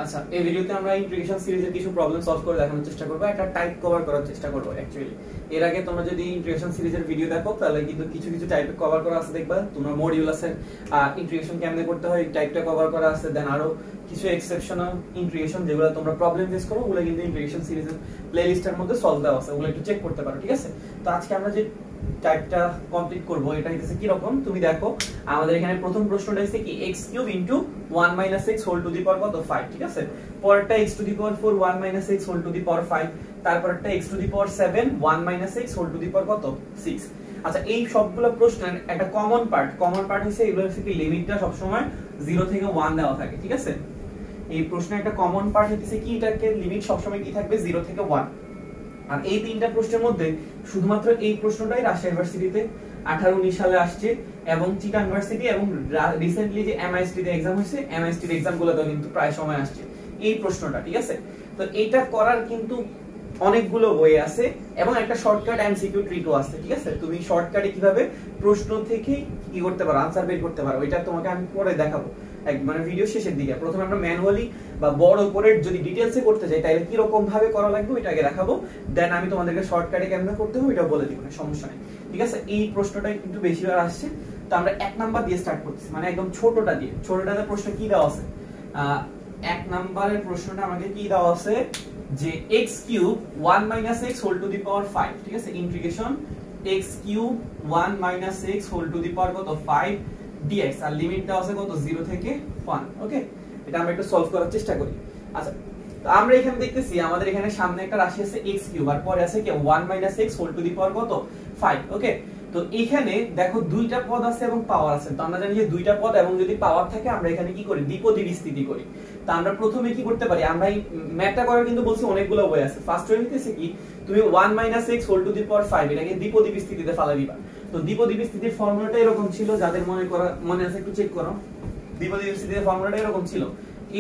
আচ্ছা, এই ভিডিওতে আমরা ইন্টিগ্রেশন সিরিজের কিছু প্রবলেম সলভ করে দেখানোর চেষ্টা করব, একটা টাইপ কভার করার চেষ্টা করব অ্যাকচুয়ালি। এর আগে তোমরা যদি ইন্টিগ্রেশন সিরিজের ভিডিও দেখো তাহলে কিন্তু কিছু কিছু টাইপে কভার করা আছে, দেখবা তোমরা মডিউলাসের ইন্টিগ্রেশন কেমনে করতে হয় এই টাইপটা কভার করা আছে। দেন আরো কিছু এক্সেপশনাল ইন্টিগ্রেশন যেগুলো তোমরা প্রবলেম ফেস করো ওগুলো কিন্তু ইন্টিগ্রেশন সিরিজের প্লেলিস্টের মধ্যে সলভ দেওয়া আছে, ওগুলো একটু চেক করতে পারো, ঠিক আছে? তো আজকে আমরা যে টাইপটা কমপ্লিট করব এটা হইতেছে কি রকম, তুমি দেখো আমাদের এখানে প্রথম প্রশ্নটা হইছে কি x³ * 1 - x whole to the power কত 5, ঠিক আছে? পরেরটা x⁴ 1 - x whole to the power 5, তারপরটা x⁷ 1 - x whole to the power কত 6। আচ্ছা, এই সবগুলো প্রশ্নের একটা কমন পার্ট হইছে এগুলো হচ্ছে কি লিমিটটা সব সময় 0 থেকে 1 দেওয়া থাকে, ঠিক আছে? এই প্রশ্নের একটা কমন পার্ট হইছে কি এটাকে লিমিট সব সময় কি থাকবে 0 থেকে 1। আর এই তিনটা প্রশ্নের মধ্যে শুধুমাত্র এই প্রশ্নটাই রাজশাহী ইউনিভার্সিটিতে 18-19 সালে আসছে এবং চিটাং ইউনিভার্সিটি এবং রিসেন্টলি যে এমআইএসটি তে एग्जाम হইছে এমআইএসটি এর एग्जामগুলোতে কিন্তু প্রায় সময় আসছে এই প্রশ্নটা, ঠিক আছে? তো এটা করার কিন্তু অনেকগুলো ওয়ে আছে এবং একটা শর্টকাট এমসিকিউ ট্রিকও আছে, ঠিক আছে? তুমি শর্টকাটে কিভাবে প্রশ্ন থেকে কি করতে পারো, আনসার বের করতে পারো, এটা তোমাকে আমি পরে দেখাবো মানে ভিডিও শেষের দিকে। প্রথমে আমরা ম্যানুয়ালি বা বড় করে যদি ডিটেইলসে করতে যাই তাহলে কি রকম ভাবে করা লাগবে এটা আগে দেখাবো, দেন আমি তোমাদেরকে শর্টকাটে কেমনে করতে হবে এটা বলে দিব, সমস্যা নেই, ঠিক আছে? এই প্রশ্নটাই কিন্তু বেশিবার আসছে, তো আমরা 1 নাম্বার দিয়ে স্টার্ট করতেছি, মানে একদম ছোটটা দিয়ে। ছোটটাতে প্রশ্ন কি দেওয়া আছে, 1 নাম্বারের প্রশ্নটা আমাকে কি দেওয়া আছে যে x³ 1 - x whole to the power 5, ঠিক আছে? Integration x³ 1 - x whole to the power কত 5 dx, আর লিমিট দেওয়া আছে কত 0 থেকে 1। ওকে, এটা আমরা একটু সলভ করার চেষ্টা করি। আচ্ছা, তো আমরা এখানে দেখতেছি আমাদের এখানে সামনে একটা রাশি আছে x³ আর পরে আছে কি 1 - x whole to the power কত 5। ওকে, তো এখানে দেখো দুইটা পদ আছে এবং পাওয়ার আছে। তো আমরা জানি যে দুইটা পদ এবং যদি পাওয়ার থাকে আমরা এখানে কি করি, দ্বিপদী বিস্তৃতি করি। তো আমরা প্রথমে কি করতে পারি, আমরা এই ম্যাথটা করার কিন্তু বলছি অনেকগুলো ওয়ে আছে। ফার্স্ট ওয়ে নিতেছে কি তুমি 1 - x whole to the power 5 এটাকে দ্বিপদী বিস্তৃতিতে ফালাই দিবা। তো দ্বিপদী বিস্তৃতির ফর্মুলাটা এরকম ছিল, যাদের মনে আছে একটু চেক করো। দ্বিপদী বিস্তৃতির ফর্মুলাটা এরকম ছিল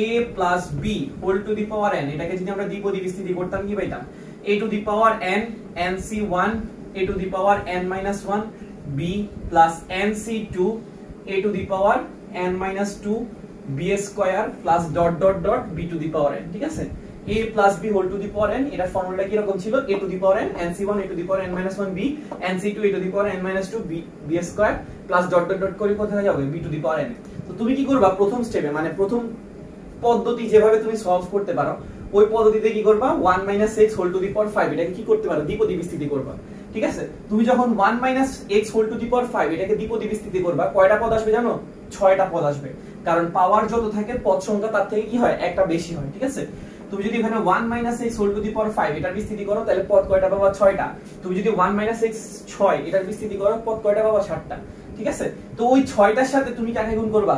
a + b whole to the power n, এটাকে যদি আমরা দ্বিপদী বিস্তৃতি করতাম কি পাইতাম, a two the power n nc1 a two the power n - 1 b plus nc2 a to the power n - 2 b square plus dot dot dot b to the power n, ঠিক আছে? a plus b whole to the power n, এটার ফর্মুলাটা কি রকম ছিল, a to the power n nc1 a to the power n - 1 b nc2 a to the power n - 2 b square plus dot dot dot করে কোথায় যাবে b to the power n। তো তুমি কি করবা প্রথম স্টেপে, মানে প্রথম পদ্ধতি যেভাবে তুমি সলভ করতে পারো ওই পদ্ধতিতে কি করবা 1 - x whole to the power 5 এটাকে কি করতে পারো, দ্বিপদী বিস্তৃতি করবা, ঠিক আছে? তুমি যখন 1 - x whole to the power 5 এটাকে দ্বিপদী বিস্তৃতি করবা, কয়টা পদ আসবে জানো, 6টা পদ আসবে। কারণ পাওয়ার যত থাকে পদ সংখ্যা তার থেকে কি হয়, একটা বেশি হয়, ঠিক আছে? তুমি যদি এখানে 1 - x whole to the power 5 এটার বিস্তৃতি করো তাহলে পদ কয়টা পাবা, 6টা। তুমি যদি 1 - x 6 এটার বিস্তৃতি করো পদ কয়টা পাবা, 7টা, ঠিক আছে? তো ওই 6টার সাথে তুমি কাকে গুণ করবা,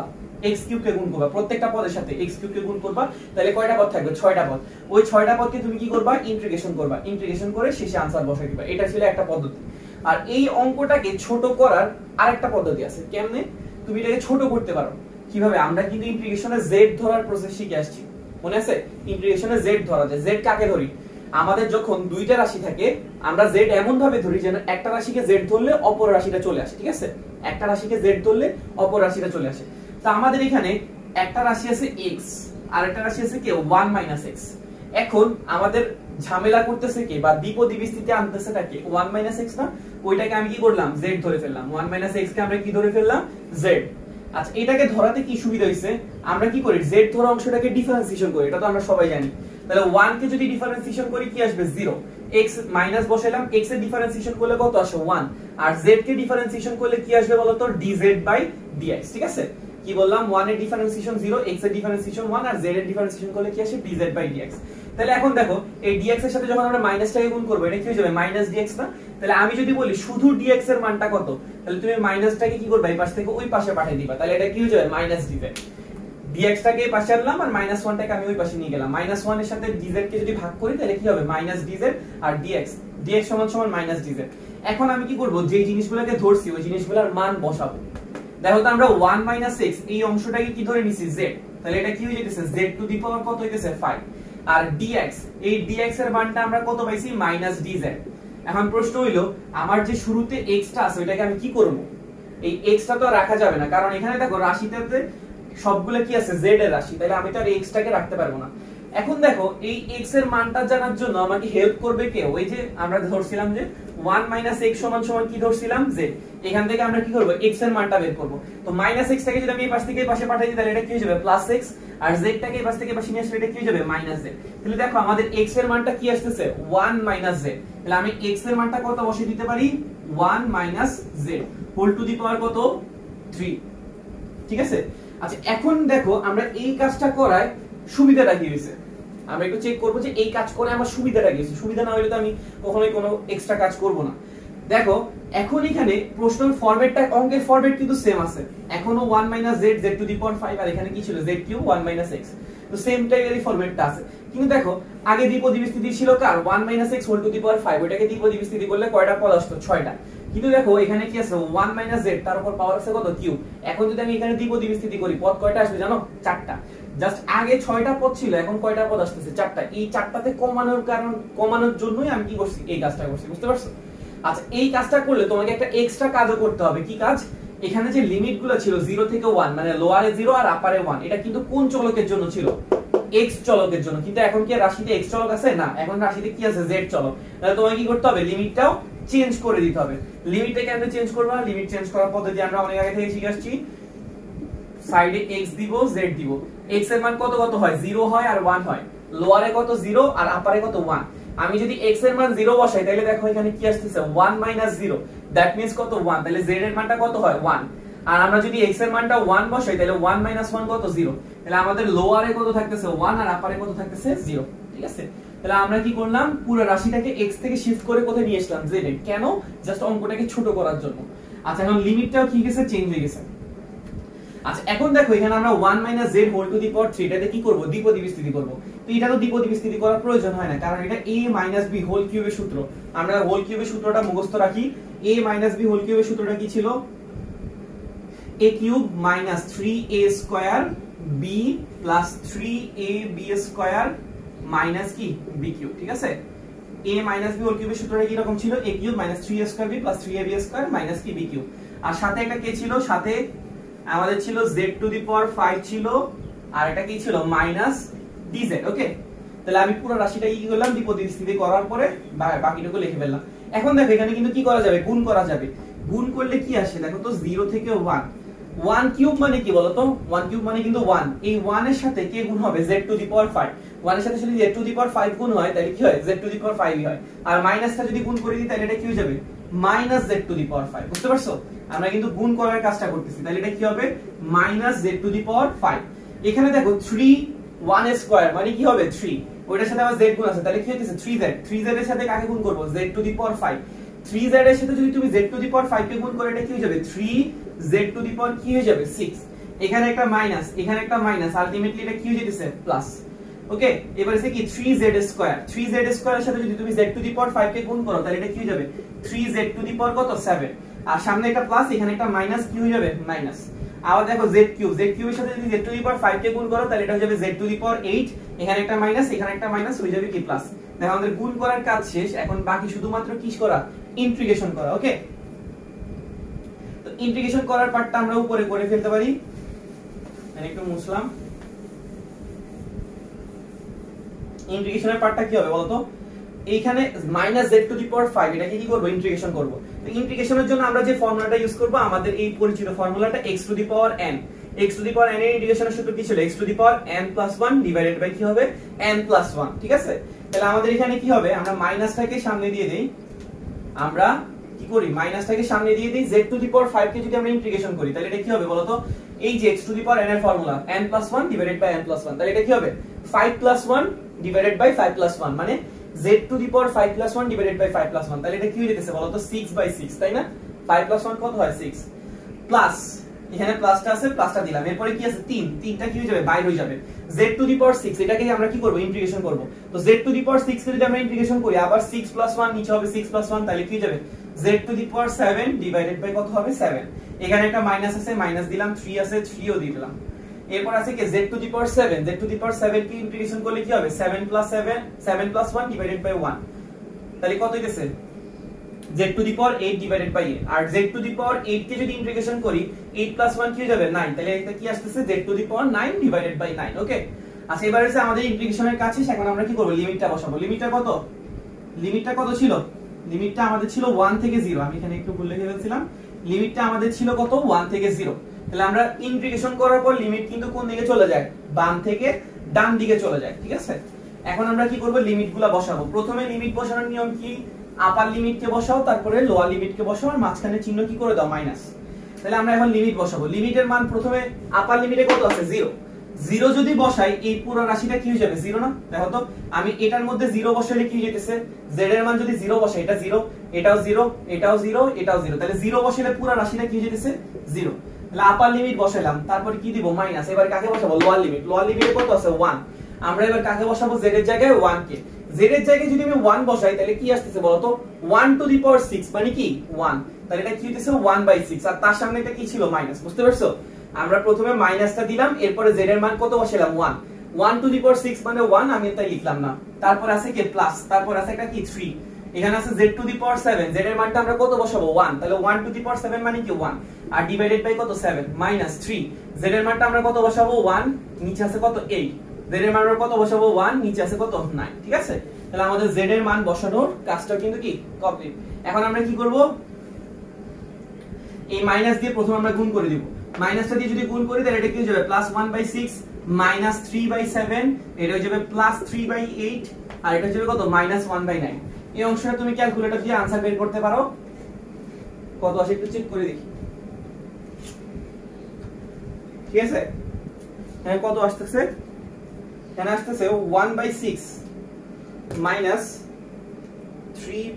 x³ কে গুণ করবা, প্রত্যেকটা পদের সাথে x³ কে গুণ করবা, তাহলে কয়টা পদ থাকবে, 6টা পদ। ওই 6টা পদকে তুমি কি করবা, ইন্টিগ্রেশন করবা, ইন্টিগ্রেশন করে শেষে আনসার বসাই দিবা। এটা ছিল একটা পদ্ধতি। আর এই অঙ্কটাকে ছোট করার আরেকটা পদ্ধতি আছে। কেমনে তুমি এটাকে ছোট করতে পারো, কিভাবে, আমরা কিন্তু ইন্টিগ্রেশনে z ধরার প্রসেস শিখে আসছি, মনে আছে? ইন্টিগ্রেশনে z ধরা যায়। z কাকে ধরি, আমাদের যখন দুইটা রাশি থাকে আমরা z এমন ভাবে ধরি যেন একটা রাশিকে z ধরলে অপর রাশিটা চলে আসে, ঠিক আছে? একটা রাশিকে z ধরলে অপর রাশিটা চলে আসে। তো আমাদের এখানে একটা রাশি আছে x আর একটা রাশি আছে কি 1 - x। এখন আমাদের ঝামেলা করতেছে কি বা দ্বিপদী বিস্তৃতি আনতেছেটা কি 1 - x না, ওইটাকে আমি কি করলাম, z ধরে ফেললাম। 1 - x কে আমরা কি ধরে ফেললাম, z। আচ্ছা, এটাকে ধরাতে কি সুবিধা হইছে, আমরা কি করি z ধরা অংশটাকে ডিফারেন্সিয়েশন করি, এটা তো আমরা সবাই জানি। তাহলে 1 কে যদি ডিফারেন্সিয়েশন করি কি আসবে, 0। x মাইনাস বসাইলাম, x এর ডিফারেন্সিয়েশন করলে কত আসে, 1। আর z কে ডিফারেন্সিয়েশন করলে কি আসবে বলতো, dz/dx, ঠিক আছে? কি বললাম, 1 এর ডিফারেন্সিয়েশন 0, x এর ডিফারেন্সিয়েশন 1 আর z এর ডিফারেন্সিয়েশন করলে কি আসে, dz/dx। তাহলে এখন দেখো এই dx এর সাথে যখন আমরা মাইনাসটাকে গুণ করব এটা কি হয়ে যাবে, -dx না? তাহলে আমি যদি বলি শুধু dx এর মানটা কত, তাহলে তুমি মাইনাসটাকে কি করবে, এই পাশ থেকে ওই পাশে পাঠিয়ে দিবা, তাহলে এটা কি হয়ে যাবে, -dz। dx টাকে এই পাশে আনলাম আর -1 টাকে আমি ওই পাশে নিয়ে গেলাম। -1 এর সাথে dz কে যদি ভাগ করি তাহলে কি হবে, -dz আর dx সমান -dz। এখন আমি কি করব, যে জিনিসগুলোকে ধরছি ওই জিনিসগুলোর মান বসাবো। দেখো তো আমরা 1 - x এই অংশটাকে কি ধরে নিছি, z। তাহলে এটা কি হয়ে যাচ্ছে, z টু দি পাওয়ার কত হইতেছে 5। আর dx, এই dx এর মানটা আমরা কত পাইছি, -dz। এখন প্রশ্ন হইলো আমার যে শুরুতে x টা আছে ওইটাকে আমি কি করব, এই x টা তো রাখা যাবে না, কারণ এখানে দেখো রাশিটাতে সবগুলো কি আছে z এর রাশি, তাহলে আমি তো আর x টাকে রাখতে পারবো না। এখন দেখো এই x এর মানটা জানার জন্য আমাকে হেল্প করবে কে, ওই যে আমরা ধরছিলাম যে 1 - x সমান সমান কি ধরছিলাম z, এখান থেকে আমরা কি করব x এর মানটা বের করব। তো -x টাকে যদি আমি এই পাশ থেকে এই পাশে পাঠাই দিই তাহলে এটা কি হয়ে যাবে +x, আর z টাকে এই পাশ থেকে এই পাশে নিয়ে আসলে এটা কি হয়ে যাবে -z। তাহলে দেখো আমাদের x এর মানটা কি আসতেছে 1 - z, তাহলে আমি x এর মানটা কত বসিয়ে দিতে পারি 1 - z whole to the power কত 3, ঠিক আছে। আচ্ছা এখন দেখো আমরা এই কাজটা করায় সুবিধাটা কি হইছে, আমরা একটু চেক করব যে এই কাজ করে আমার সুবিধাটা কি হইছে। সুবিধা না হলে তো আমি কখনোই কোনো এক্সট্রা কাজ করব না। দেখো এখন এখানে প্রশ্নের ফরম্যাটটা, অঙ্কের ফরম্যাট কিন্তু সেম আছে, এখনো 1 - z z to the power 5, আর এখানে কি ছিল z কিউব 1 - x, তো সেম টাইপেরই ফরম্যাটটা আছে। কিন্তু দেখো আগে দ্বিপদী বিস্তৃতি ছিল কার 1 - x whole to the power 5, ওটাকে দ্বিপদী বিস্তৃতি করলে কয়টা পদ আসতো 6টা। কিন্তু দেখো এখানে কি আছে 1 - z তার উপর পাওয়ার আছে কত কিউব। এখন যদি আমি এখানে দ্বিপদী বিস্তৃতি করি পদ কয়টা আসবে জানো 4টা। জাস্ট আগে 6টা পদ ছিল, এখন কয়টা পদ আসতেছে 4টা। এই 4টাতে কমানোর জন্যই আমি কি করছি এই কাজটা করছি, বুঝতে পারছো। আচ্ছা এই কাজটা করলে তোমাকে একটা এক্সট্রা কাজও করতে হবে। কি কাজ, এখানে যে লিমিটগুলো ছিল 0 থেকে 1 মানে লোয়ারে 0 আর আপারে 1, এটা কিন্তু কোন চলকের জন্য ছিল x চলকের জন্য। কিন্তু এখন কি রাশিতে x চলক আছে না, এখন রাশিতে কি আছে z চলক। তাহলে তোমাকে কি করতে হবে লিমিটটাও চেঞ্জ করে দিতে হবে। লিমিটটা কেন চেঞ্জ করবা, লিমিট চেঞ্জ করার পদ্ধতি আমরা অনেক আগে থেকে শিখে আসছি। সাইডে x দিব z দিব, x এর মান কত কত হয় 0 হয় আর 1 হয়, লোয়ারে কত 0 আর আপারে কত 1। আমি যদি x এর মান 0 বসাই তাহলে দেখো এখানে কি আসছে 1 - 0, দ্যাট মিন্স কত 1, তাহলে z এর মানটা কত হয় 1। আর আমরা যদি x এর মানটা 1 বসাই তাহলে 1 - 1 কত 0, তাহলে আমাদের লোয়ারে কত থাকতেছে 1 আর আপারে কত থাকতেছে 0, ঠিক আছে। তাহলে আমরা কি করলাম পুরো রাশিটাকে x থেকে শিফট করে কোথায় নিয়ে আসলাম z এ, কেন জাস্ট অঙ্কটাকে ছোট করার জন্য। আচ্ছা এখন লিমিটটাও কি গেছে চেঞ্জ হয়ে গেছে। আচ্ছা এখন দেখো এখানে আমরা 1 - z হোল টু দি পাওয়ার 3 এটাতে কি করব দ্বিপদী বিস্তৃতি করব। তো এটা তো দ্বিপদী বিস্তৃতি করার প্রয়োজন হয় না, কারণ এটা a - b হোল কিউবের সূত্র। আমরা হোল কিউবের সূত্রটা মুখস্থ রাখি। a - b হোল কিউবের সূত্রটা কি ছিল a cube minus 3a square b plus 3ab square minus কি b কিউব, ঠিক আছে। a - b হোল কিউবের সূত্রটা কি রকম ছিল a cube minus 3a square b plus 3ab square minus কি b কিউব। আর সাথে একটা কে ছিল, সাথে আমাদের ছিল z টু দি পাওয়ার 5 ছিল, আর এটা কি ছিল মাইনাস dz, ওকে। তাহলে আমি পুরো রাশিটা কি করলাম দ্বিপদী বিস্তৃতি করার পরে বাকিটুকু লিখে ফেললাম। এখন দেখো এখানে কিন্তু কি করা যাবে গুণ করা যাবে। গুণ করলে কি আসে দেখো তো 0 থেকে 1, 1 কিউব মানে কি বলতো 1 কিউব মানে কিন্তু 1, এই 1 এর সাথে কে গুণ হবে z টু দি পাওয়ার 5, 1 এর সাথে যদি z টু দি পাওয়ার 5 গুণ হয় তাহলে কি হয় z টু দি পাওয়ার 5 হয়। আর মাইনাসটা যদি গুণ করে দিই তাহলে এটা কি হয়ে যাবে minus z to the power 5, বুঝতে পারছো। আমরা কিন্তু গুণ করার কাজটা করতেছি, তাহলে এটা কি হবে minus z to the power 5। এখানে দেখো 3 1 স্কয়ার মানে কি হবে 3, ওইটার সাথে আবার z গুণ আছে, তাহলে কি হচ্ছে 3z, 3z এর সাথে কাকে গুণ করব z to the power 5, 3z এর সাথে যদি তুমি z টু দি পাওয়ার 5 কে গুণ করে এটা কি হয়ে যাবে 3z টু দি পাওয়ার কি হয়ে যাবে 6। এখানে একটা মাইনাস, এখানে একটা মাইনাস, আলটিমেটলি এটা কি হয়ে যেতেছে প্লাস, ওকে। এবারে সে কি 3z স্কয়ার, 3z স্কয়ারের সাথে যদি তুমি z টু দি পাওয়ার 5 কে গুণ করো তাহলে এটা কি হয়ে যাবে 3z টু দি পাওয়ার কত 7, আর সামনে একটা প্লাস এখানে একটা মাইনাস কি হয়ে যাবে মাইনাস। আবার দেখো z কিউব, z কিউবের সাথে যদি z টু দি পাওয়ার 5 কে গুণ করো তাহলে এটা হয়ে যাবে z টু দি পাওয়ার 8, এখানে একটা মাইনাস এখানে একটা মাইনাস হয়ে যাবে কি প্লাস। দেখো আমাদের গুণ করার কাজ শেষ, এখন বাকি শুধুমাত্র কি করা ইন্টিগ্রেশন করা, ওকে। তো ইন্টিগ্রেশন করার পার্টটা আমরা উপরে করে ফেলতে পারি, আমি একটু মুছলাম। ইন্টিগ্রেশনের পার্টটা কি হবে বলতো, এইখানে minus z to the power 5 এটাকে কি করব ইন্টিগ্রেশন করব। তো ইন্টিগ্রেশনের জন্য আমরা যে ফর্মুলাটা ইউজ করব আমাদের এই পরিচিত ফর্মুলাটা x to the power n, x to the power n এর ইন্টিগ্রেশনের সূত্র কি ছিল x to the power n plus 1 divided by কি হবে n প্লাস 1, ঠিক আছে। তাহলে আমাদের এখানে কি হবে আমরা মাইনাসটাকে সামনে দিয়ে দেই, আমরা কি করি মাইনাসটাকে সামনে দিয়ে দেই, z টু দি পাওয়ার 5 কে যদি আমরা ইন্টিগ্রেশন করি তাহলে এটা কি হবে বলতো এই যে x to the power n এর formula n plus 1 divided by n plus 1, তাহলে এটা কি হবে 5 প্লাস 1 ডিভাইডেড বাই 5 প্লাস 1 মানে z to the power 5 plus 1 divided by 5 plus 1, তাহলে এটা কি হয়ে যেতেছে বলতো 6 বাই 6, তাই না। 5 প্লাস 1 কত হয় 6, প্লাস এখানে প্লাসটা আছে প্লাসটা দিলাম, এরপরে কি আছে 3, 3টা কি হয়ে যাবে বাইরে হয়ে যাবে, z টু দি পাওয়ার 6 এটাকে আমরা কি করব ইন্টিগ্রেশন করব। তো z টু দি পাওয়ার 6 কে যদি আমরা ইন্টিগ্রেশন করি আবার 6 প্লাস 1 নিচে হবে 6 প্লাস 1, তাহলে কি হয়ে যাবে z to the power 7 divided by কত হবে 7, এখানে একটা মাইনাস আছে মাইনাস দিলাম, 3 আছে 3 ও দিয়ে দিলাম। এরপর আছে কি z to the power 7, z to the power 7 K integration করলে কি হবে 7 প্লাস 1 ডিভাইডেড বাই 1, তাহলে কত হইতেছে z to the power 8 divided by a, আর z টু দি পাওয়ার 8 কে যদি ইন্টিগ্রেশন করি 8 প্লাস 1 কি হয়ে যাবে 9, তাহলে এটা কি আসছে z to the power 9 divided by 9। Okay, আচ্ছা এবারে হচ্ছে আমাদের ইন্টিগ্রেশনের কাছে, এখন আমরা কি করব, লিমিটটা বসাবো। লিমিটটা কত ছিল? লিমিটটা আমাদের ছিল 1 থেকে 0, আমি এখানে একটু ভুল লিখে ফেলছিলাম। লিমিটটা আমাদের ছিল কত, 1 থেকে 0। তাহলে আমরা ইন্টিগ্রেশন করার পর লিমিট কিন্তু কোন দিকে চলে যায়, বাম থেকে ডান দিকে চলে যায়, ঠিক আছে। এখন আমরা কি করব, লিমিটগুলো বসাবো। প্রথমে লিমিট বসানোর নিয়ম কি, আপার লিমিটকে বসাও, তারপরে লোয়ার লিমিটকে বসাও, আর মাঝখানে চিহ্ন কি করে দাও, মাইনাস। তাহলে আমরা এখন লিমিট বসাবো। লিমিটের মান প্রথমে আপার লিমিটে কত আছে, 0। 0 যদি বসাই এই পুরো রাশিটা কি হয়ে যাবে, 0 না? দেখো তো, আমি এটার মধ্যে 0 বসাইলে কি যেতেছে, z এর মান যদি 0 বসাই, এটা 0, এটাও 0, এটাও 0, এটাও 0, তাহলে 0 বসাইলে পুরো রাশিটা কি হয়ে যেতেছে, 0। তাহলে আপার লিমিট বসাইলাম, তারপর কি দিব, মাইনাস। এবার কাকে বসাবো, লোয়ার লিমিট। লোয়ার লিমিটে কত আছে, 1। আমরা এবার কাকে বসাবো, z এর জায়গায় 1 কে। z এর জায়গায় যদি আমি 1 বসাই তাহলে কি আসতেছে বলো তো, 1 টু দি পাওয়ার 6 মানে কি 1, তাহলে এটা কি হইতেছে 1/6, আর তার সামনে এটা কি ছিল, মাইনাস। বুঝতে পারছো? আমরা প্রথমে মাইনাসটা দিলাম, এরপরে z এর মান কত বসাইলাম, 1। 1 টু দি পাওয়ার 6 মানে 1, আমি তাই লিখলাম না। তারপর আছে কি প্লাস, তারপর আছে একটা কি 3, এখানে আছে z to the power 7, z এর মানটা আমরা কত বসাবো, 1, তাহলে 1 টু দি পাওয়ার 7 মানে কি 1, আর ডিভাইডেড বাই কত, 7, মাইনাস 3, z এর মানটা আমরা কত বসাবো, 1, নিচে আছে কত, 8, z এর মান আমরা কত বসাবো, 1, নিচে আছে কত, 9। ঠিক আছে, তাহলে আমাদের z এর মান বসানোর কাজটা কিন্তু কি কমপ্লিট। এখন আমরা কি করব, এই মাইনাস দিয়ে প্রথমে আমরা গুণ করে দিব। মাইনাসটা দিয়ে যদি গুণ করি তাহলে এটা কি হয়ে যাবে, প্লাস 1/6 মাইনাস 3/7, এটা হয়ে যাবে প্লাস 3/8, আর এটা হয়ে যাবে কত, মাইনাস 1/9। এই অংশটা তুমি ক্যালকুলেটর দিয়ে आंसर বের করতে পারো, কত আসে একটু চেক করে দেখি। ঠিক আছে, এখানে কত আসতেছে, এখানে আসতেছে 1/6 মাইনাস 3,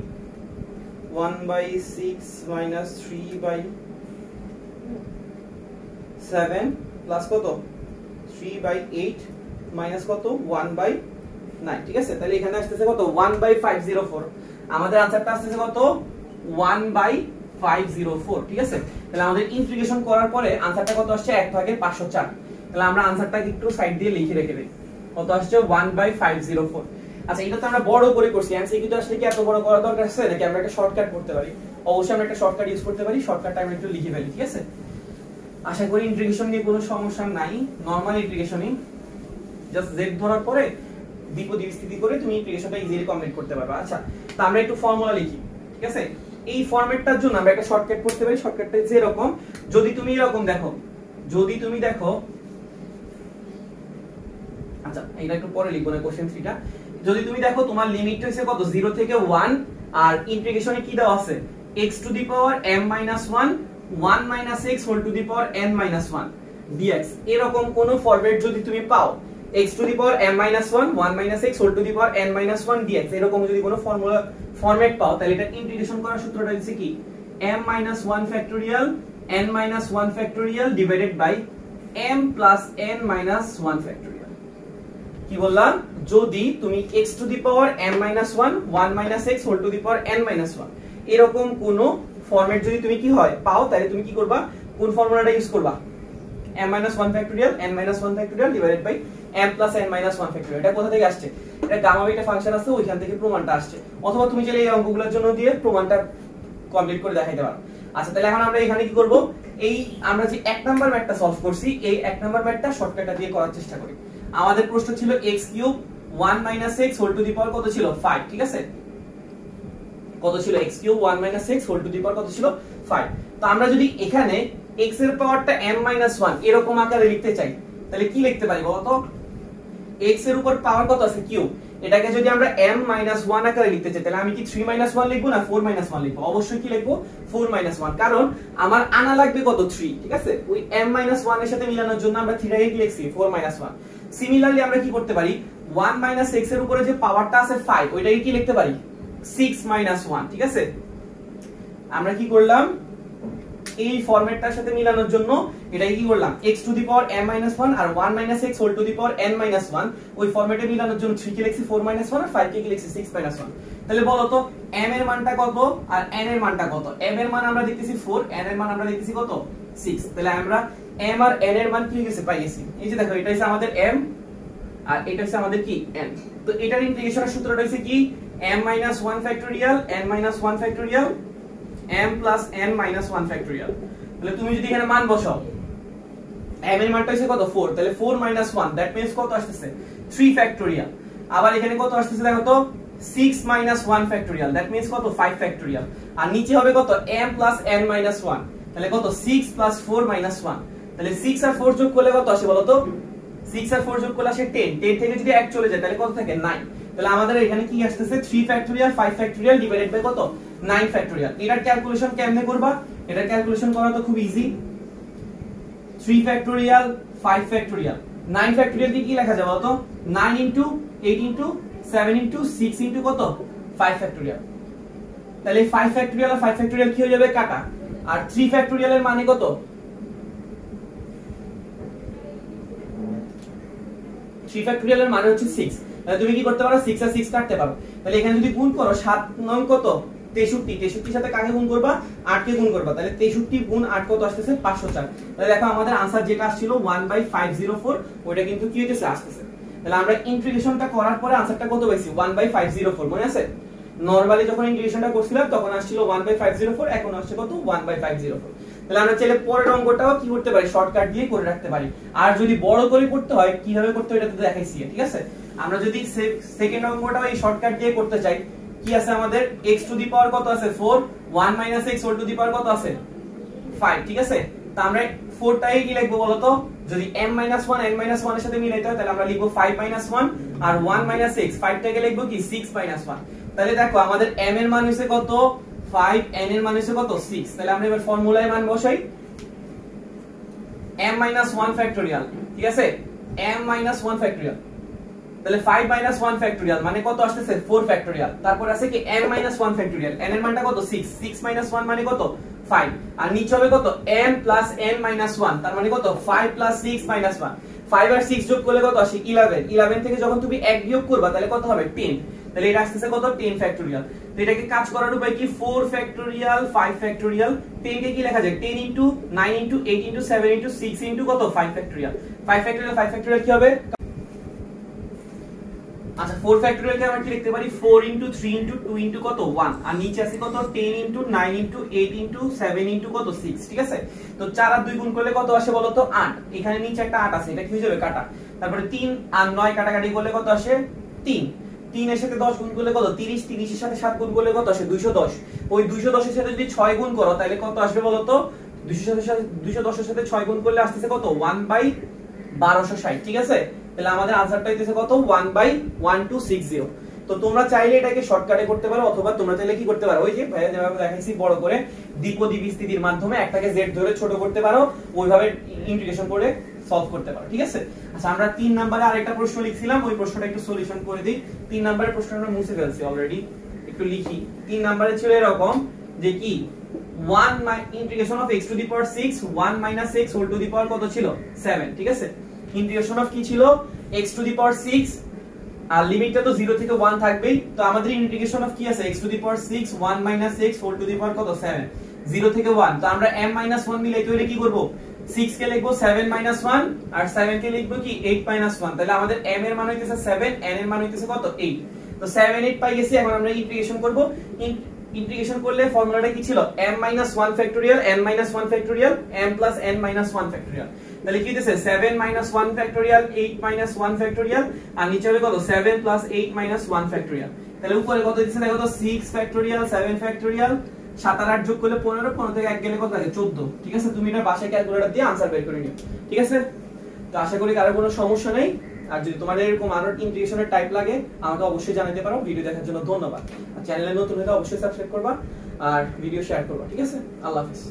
1/6 মাইনাস 3/7 প্লাস কত, 3/8 মাইনাস কত, 1/9। ঠিক আছে, তাহলে এখানে আসতেছে কত, 1/504। আমাদের आंसरটা আসতেছে কত, 1/504। ঠিক আছে, তাহলে আমাদের ইন্টিগ্রেশন করার পরে आंसरটা কত আসছে, 1/504। তাহলে আমরা आंसरটাকে একটু সাইড দিয়ে লিখে রেখে দেই, কত আসছে, 1/504। আচ্ছা, এটা তো আমরা বড় করে করছি, এমসিকিউ তো আসলে কি এত বড় করা দরকার আছে নাকি আমরা একটা শর্টকাট করতে পারি? অবশ্যই আমরা একটা শর্টকাট ইউজ করতে পারি, শর্টকাটটা আমরা একটু লিখে ফেলি। ঠিক আছে, আশা করি ইন্টিগ্রেশন নিয়ে কোনো সমস্যা নাই, নরমাল ইন্টিগ্রেশনই, জাস্ট z ধরার পরে দ্বিপদী স্থিতি করে তুমি ইন্টিগ্রেশনটা ইজিলি কমপ্লিট করতে পারবে। আচ্ছা, তো আমরা একটু ফর্মুলা লিখি। ঠিক আছে, এই ফরম্যাটটার জন্য আমরা একটা শর্টকাট করতে পারি। শর্টকাটটা যে এরকম, যদি তুমি এরকম দেখো, যদি তুমি দেখো, আচ্ছা এটা একটু পরে লিখবো না, কোশ্চেন 3টা। যদি তুমি দেখো তোমার লিমিট হইছে কত, 0 থেকে 1, আর ইন্টিগ্রেশনে কি দেওয়া আছে, x to the power m-1 1 - x whole to the power n-1 dx। এরকম কোন ফরম্যাট যদি তুমি পাও, x to the power m-1 1 - x whole to the power n-1 dx, এরকম যদি কোনো ফরম্যাট পাও, তাহলে এটা ইন্টিগ্রেশন করার সূত্রটা হচ্ছে কি, m-1 factorial n-1 factorial divided by m plus n-1 factorial. কি বললাম, যদি তুমি x to the power m-1 1 - x whole to the power n-1 এরকম কোন ফরম্যাট যদি তুমি কি হয় পাও, তাহলে তুমি কি করবা, কোন ফর্মুলাটা ইউজ করবা, m-1 factorial n-1 factorial divided by m plus n-1 factorial. এটা কোথা থেকে আসছে, এটা গামা বিটা ফাংশন আছে, ওইখান থেকে প্রমাণটা আসছে। অথবা তুমি চাইলে এই অঙ্কগুলোর জন্য দিয়ে প্রমাণটা কমপ্লিট করে দেখাইতে পারো। আচ্ছা, তাহলে এখন আমরা এখানে কি করব, এই আমরা যে 1 নাম্বার ম্যাথটা সলভ করছি, এই 1 নাম্বার ম্যাথটা শর্টকাটটা দিয়ে করার চেষ্টা করি। আমাদের প্রশ্ন ছিল x³ 1 - x whole to the power কত ছিল, 5। ঠিক আছে, কত ছিল, x³ 1 - x whole to the power কত ছিল, 5। তো আমরা যদি এখানে x এর পাওয়ারটা m-1 এরকম আকারে লিখতে চাই, তাহলে কি লিখতে পারি বলতো, x এর উপর পাওয়ার কত আছে, কিউব, এটাকে যদি আমরা m-1 আকারে লিখতে চাই, তাহলে আমি কি 3 - 1 লিখবো না 4 - 1 লিখবো? অবশ্যই কি লিখবো, 4 - 1, কারণ আমার আনা লাগবে কত, 3। ঠিক আছে, ওই m-1 এর সাথে মিলানোর জন্য আমরা 3 টাকে কি লিখছি, 4 - 1। সিমিলারলি আমরা কি করতে পারি, 1 - x এর উপরে যে পাওয়ারটা আছে 5, ওইটাকে কি লিখতে পারি, 6 - 1। ঠিক আছে, আমরা কি করলাম, এই ফরম্যাটটার সাথে মিলানোর জন্য এটাই কি করলাম, x to the power m-1 আর 1 - x whole to the power n-1, ওই ফরম্যাটে মিলানোর জন্য 3 কে লিখছি 4 - 1 আর 5 কে লিখছি 6 - 1। তাহলে বলো তো m এর মানটা কত আর n এর মানটা কত? m এর মান আমরা দেখতেছি 4, n এর মান আমরা দেখতেছি কত, 6। তাহলে আমরা m আর n এর মান কি হয়ে গেছে, পাইছি। এই যে দেখো, এটা হচ্ছে আমাদের m আর এটা হচ্ছে আমাদের কি, n। তো এটার ইন্টিগ্রেশনের সূত্রটা হচ্ছে কি, m minus 1 factorial n minus 1 factorial m plus n minus 1 factorial। তাহলে তুমি যদি এখানে মান বসাও, m এর মানটা হইছে কত 4, তাহলে 4 minus 1 দ্যাট মিন্স কত আসতেছে 3 factorial। আবার এখানে কত আসতেছে দেখো তো 6 minus 1 factorial দ্যাট মিন্স কত 5 factorial। আর নিচে হবে কত m plus n minus 1, তাহলে কত 6 plus 4 minus 1, তাহলে 6 আর 4 যোগ করলে কত আসে বলো তো 6 আর 4 যোগ করলে আসে 10, 10 থেকে যদি 1 চলে যায় তাহলে কত থাকে 9। তাহলে আমাদের এখানে কি আসতেছে 3 factorial 5 factorial ডিভাইডেড বাই কত 9 factorial। এটার ক্যালকুলেশন কেমনে করবা, এটার ক্যালকুলেশন করা তো খুব ইজি। 3 factorial 5 factorial 9 factorial কি লেখা যায় বলো তো 9 into 8 into 7 into 6 into কত 5 factorial। তাহলে 5 factorial আর 5 factorial কি হয়ে যাবে কাটা, আর 3 factorial এর মানে কত 3 factorial এর মানে হচ্ছে 6। তাহলে তুমি কি করতে পারো 6 আর 6 কাটতে পারো। তাহলে এখানে যদি গুণ করো 7 নং কত 63, 63 সাথে কাকে গুণ করবা 8 কে গুণ করবা, তাহলে 63 গুণ 8 কত আসতেছে 504। তাহলে দেখো আমাদের आंसर যেটা আসছিল 1/504 ওটা কিন্তু কি হইতেছে আসতেছে। তাহলে আমরা ইন্টিগ্রেশনটা করার পরে आंसरটা কত পাইছি 1/504 মনে আছে। নরমালি যখন ইন্টিগ্রেশনটা করছিলাম তখন আসছিল 1/504, এখন আসছে কত 1/504। তাহলে আমরা চাইলে পরের অঙ্কটাও কি করতে পারি শর্টকাট দিয়ে করে রাখতে পারি। আর যদি বড় করে করতে হয় কিভাবে করতে হয় এটা তো দেখাইছি, ঠিক আছে। আমরা যদি সেকেন্ড অঙ্কটাও এই শর্টকাট দিয়ে করতে চাই, কি আছে আমাদের x টু দি পাওয়ার কত আছে 4, 1 minus x whole to the power কত আছে 5, ঠিক আছে। তো আমরা 4 টাই কি লিখবো বলো তো, যদি m minus 1 n minus 1 এর সাথে মিলাইতে হয় তাহলে আমরা লিখবো 5 minus 1 আর 1 minus x, 5 টাকে লিখবো কি 6 minus 1। তাহলে দেখো আমাদের m এর মান হইছে কত 5, n এর মান হইছে কত 6। তাহলে আমরা এবার ফর্মুলায় মান বসাই m minus 1 factorial, ঠিক আছে m minus 1 factorial। তাহলে 5 minus 1 factorial মানে কত আসতেছে 4 factorial। তারপর আছে কি n minus 1 factorial, n এর মানটা কত 6, 6 minus 1 মানে কত 5, আর নিচে হবে কত m plus n minus 1 তার মানে কত 5 plus 6 minus 1, 5 আর 6 যোগ করলে কত আসে 11, 11 থেকে যখন তুমি 1 বিয়োগ করবা তাহলে কত হবে 10, তাহলে এটা আসতেছে কত 10 factorial। তো এটাকে কাজ করার উপায় কি 4 factorial 5 factorial, 10 কে কি লেখা যায় 10 into 9 into 8 into 7 into 6 into কত 5 factorial। 5 factorial 5 factorial কি হবে, আচ্ছা 4 factorial কে আমরা কি লিখতে পারি 4 into 3 into 2 into কত 1, আর নিচে আছে কত 10 into 9 into 8 into 7 into কত 6, ঠিক আছে। তো 4 আর 2 গুণ করলে কত আসে বলো তো 8, এখানে নিচে একটা 8 আছে এটা কি হয়ে যাবে কাটা। তারপরে 3 আর 9 কাটাকাটি করলে কত আসে 3, 3 এর সাথে 10 গুণ করলে কত 30, 30 এর সাথে 7 গুণ করলে কত আসে 210। ওই 210 এর সাথে যদি 6 গুণ করো তাহলে কত আসবে বলো তো 210 এর সাথে 6 গুণ করলে আসতেছে কত 1/1260, ঠিক আছে। তাহলে আমাদের आंसरটা হইতেছে কত 1/1260। তো তোমরা চাইলে এটাকে শর্টকাটে করতে পারো, অথবা তোমরা চাইলে কি করতে পারো ওই যে ভাইয়া যেভাবে দেখাইছি বড় করে দ্বিপদী বিস্তৃতির মাধ্যমে একটাকে z ধরে ছোট করতে পারো, ওইভাবে ইন্টিগ্রেশন করে সলভ করতে পারো, ঠিক আছে। আচ্ছা আমরা 3 নম্বরে আরেকটা প্রশ্ন লিখছিলাম, ওই প্রশ্নটা একটু সলিউশন করে দিই। 3 নম্বরের প্রশ্নটা আমরা মুছে ফেলছি অলরেডি, একটু লিখি। 3 নম্বরে ছিল এরকম যে কি 1 integration of x to the power 6 1 minus x whole to the power কত ছিল 7, ঠিক আছে। ইন্টিগ্রেশন অফ কি ছিল x টু দি পাওয়ার 6 আর লিমিটটা তো 0 থেকে 1 থাকবেই। তো আমাদের ইন্টিগ্রেশন অফ কি আছে x to the power 6 1 minus x whole to the power কত 7, 0 থেকে 1। তো আমরা m minus 1 মিলাই তৈরি কি করব 6 কে লিখবো 7 minus 1 আর 7 কে লিখবো কি 8 minus 1। তাহলে আমাদের m এর মান হইতেছে 7, n এর মান হইতেছে কত 8। তো 7 8 পাই গেছি, এখন আমরা ইন্টিগ্রেশন করব। ইন্টিগ্রেশন করলে ফর্মুলাটা কি ছিল m minus 1 factorial n minus 1 factorial m plus n minus 1 factorial। তাহলে কি হইতেছে 7 minus 1 factorial 8 minus 1 factorial আর নিচে হবে কত 7 plus 8 minus 1 factorial। তাহলে উপরে কত দিচ্ছে দেখো তো 6 factorial 7 factorial 7 আর 8 যোগ করলে 15, 15 থেকে 1 গেলে কত থাকে 14, ঠিক আছে। তুমি এটা বাসায় ক্যালকুলেটর দিয়ে आंसर বের করে নিও, ঠিক আছে। তো আশা করি কারো কোনো সমস্যা নেই। আর যদি তোমাদের এরকম আরো ইন্টিগ্রেশনের টাইপ লাগে আমাকে অবশ্যই জানাতে পারো। ভিডিও দেখার জন্য ধন্যবাদ। আর চ্যানেলে নতুন হলে অবশ্যই সাবস্ক্রাইব করবা আর ভিডিও শেয়ার করবা, ঠিক আছে। আল্লাহ হাফেজ।